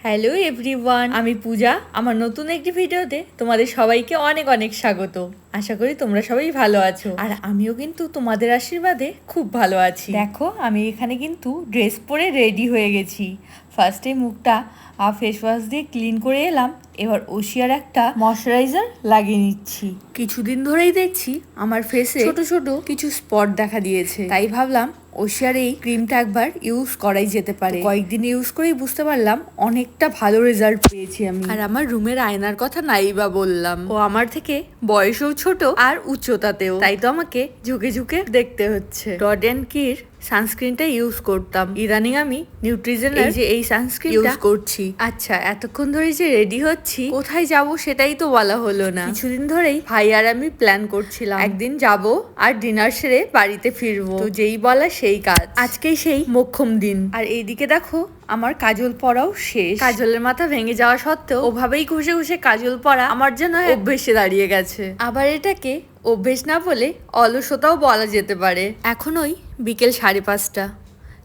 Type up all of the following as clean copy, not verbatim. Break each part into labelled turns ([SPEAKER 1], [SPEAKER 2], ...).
[SPEAKER 1] Hello everyone, আমি পূজা। আমার নতুন একটি ভিডিওতে তোমাদের সবাইকে অনেক অনেক স্বাগত। আশা করি তোমরা সবাই ভালো আছো, আর আমিও কিন্তু তোমাদের আশীর্বাদে খুব ভালো আছি। দেখো, আমি এখানে কিন্তু ড্রেস পরে রেডি হয়ে গেছি। ফার্স্টে মুখটা ফেস ওয়াশ দিয়ে ক্লিন করে এলাম। এবার ওশিয়ার একটা ময়শ্চারাইজার লাগিয়ে নিচ্ছি। কিছুদিন ধরেই দেখছি আমার ফেসে ছোট ছোট কিছু স্পট দেখা দিয়েছে, তাই ভাবলাম ওশিয়ার এই ক্রিমটা একবার ইউজ করাই যেতে পারে। কয়েকদিন ইউজ করেই বুঝতে পারলাম অনেকটা ভালো রেজাল্ট পেয়েছি আমি। আর আমার রুমের আয়নার কথা নাই বা বললাম, ও আমার থেকে বয়সেও ছোট আর উচ্চতাতেও, তাই তো আমাকে ঝুঁকে ঝুঁকে দেখতে হচ্ছে। ডট অ্যান্ড কির সানস্ক্রিনটা ইউজ করতাম, ইদানিং আমি নিউট্রিজেনের এই সানস্ক্রিন ইউজ করছি। আচ্ছা, এতক্ষণ ধরে যে রেডি হচ্ছি, কোথায় যাব সেটাই তো বলা হলো না। কিছুদিন ধরেই ভাই আর আমি প্ল্যান করছিলাম একদিন যাব আর ডিনার সেরে বাড়িতে ফিরবো। তো যেই বলা সেই কাজ, আজকেই সেই মোক্ষম দিন। আর এইদিকে দেখো, আমার কাজল পরাও শেষ। কাজলের মাথা ভেঙে যাওয়া সত্ত্বেও ওভাবেই ঘষে ঘষে কাজল পরা আমার জন্য অভ্যেসে দাঁড়িয়ে গেছে। আবার এটাকে অভ্যেস না বলে অলসতাও বলা যেতে পারে। এখন ওই বিকেল 5:30।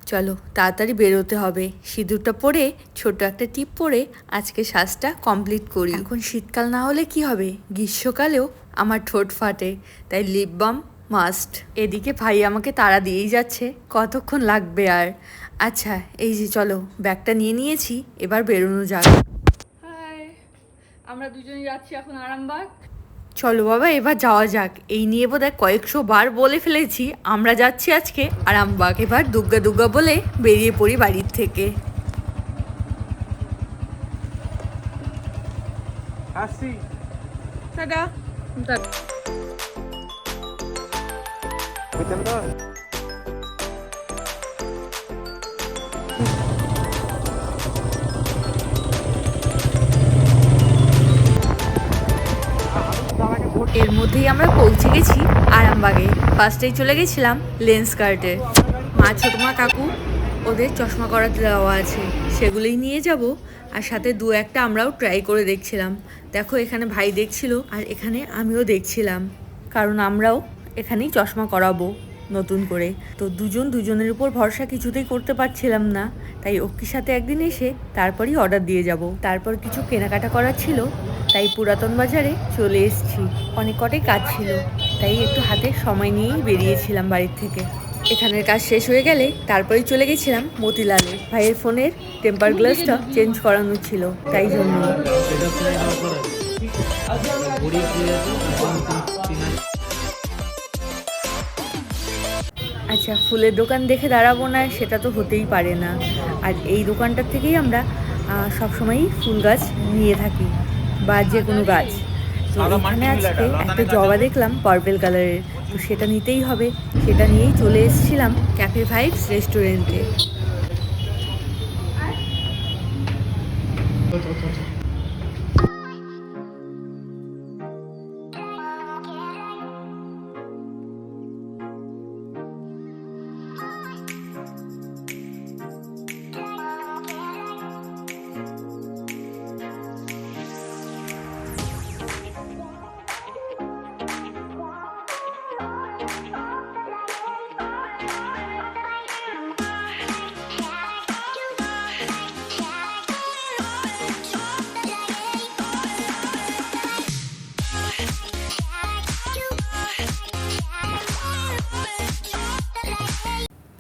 [SPEAKER 1] চলো তাড়াতাড়ি বেরোতে হবে। সিঁদুরটা পরে ছোট একটা টিপ পরে আজকে সাজটা কমপ্লিট করি। এখন শীতকাল না হলে কি হবে, গ্রীষ্মকালেও আমার ঠোঁট ফাটে, তাই লিপ বাম মাস্ট। এদিকে ভাই আমাকে তাড়া দিয়েই যাচ্ছে, কতক্ষণ লাগবে আর। আচ্ছা, এই যে চলো, ব্যাগটা নিয়ে নিয়েছি, এবার বেরোনো যাক।
[SPEAKER 2] হাই, আমরা দুজনেই যাচ্ছি এখন আরামবাগ।
[SPEAKER 1] চলো বাবা, এবার যাওয়া যাক। এই নিয়ে বোধহয় কয়েকশো বার বলে ফেলেছি আমরা যাচ্ছি আজকে আরামবাগ। এবার দুগ্গা দুগ্গা বলে বেরিয়ে পড়ি বাড়ির থেকে।
[SPEAKER 3] আসি
[SPEAKER 2] টাটা।
[SPEAKER 3] বুঝলাম তো।
[SPEAKER 1] এর মধ্যেই আমরা পৌঁছে গেছি আরামবাগে। ফার্স্টেই চলে গেছিলাম লেন্স কার্টে। মা ছোট মা কাকু ওদের চশমা করাতে দেওয়া আছে, সেগুলোই নিয়ে যাব। আর সাথে দু একটা আমরাও ট্রাই করে দেখছিলাম। দেখো, এখানে ভাই দেখছিল আর এখানে আমিও দেখছিলাম, কারণ আমরাও এখানেই চশমা করাবো নতুন করে। তো দুজনের উপর ভরসা কিছুতেই করতে পারছিলাম না, তাই ওকির সাথে একদিন এসে তারপরই অর্ডার দিয়ে যাব। তারপর কিছু কেনাকাটা করার ছিল, তাই পুরাতন বাজারে চলে এসেছি। অনেক কটাই কাজ ছিল, তাই একটু হাতে সময় নিয়েই বেরিয়েছিলাম বাড়ির থেকে। এখানের কাজ শেষ হয়ে গেলে তারপরেই চলে গেছিলাম মতিলালে। ভাইয়ের ফোনের টেম্পার গ্লাসটা চেঞ্জ করানো ছিল, তাই জন্য। আচ্ছা, ফুলের দোকান দেখে দাঁড়াবো না সেটা তো হতেই পারে না। আর এই দোকানটার থেকেই আমরা সবসময়ই ফুল গাছ নিয়ে থাকি, বা যে কোনো গাছ। তো এখানে আজকে একটা জবা দেখলাম পার্পেল কালারের, তো সেটা নিতেই হবে। সেটা নিয়েই চলে এসেছিলাম ক্যাফে ভাইবস রেস্টুরেন্টে।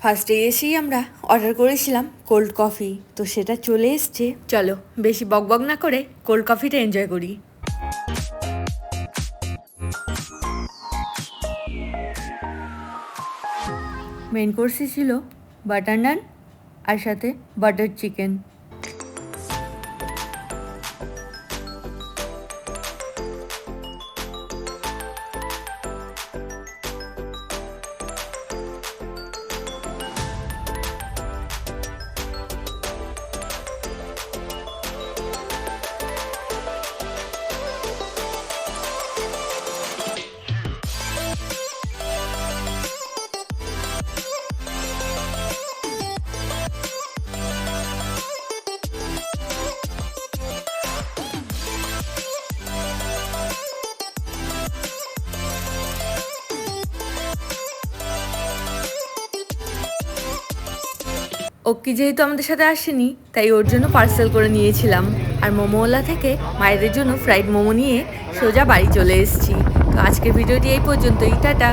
[SPEAKER 1] ফার্স্টে এসেই আমরা অর্ডার করেছিলাম কোল্ড কফি, তো সেটা চলে এসছে। চলো বেশি বকবক না করে কোল্ড কফিটা এনজয় করি। মেন কোর্সে ছিল বাটার নান আর সাথে বাটার চিকেন। ওকে যেহেতু আমাদের সাথে আসেনি তাই ওর জন্য পার্সেল করে নিয়েছিলাম। আর মোমোওয়ালা থেকে মায়েদের জন্য ফ্রাইড মোমো নিয়ে সোজা বাড়ি চলে এসেছি। তো আজকের ভিডিওটি এই পর্যন্তই, টাটা।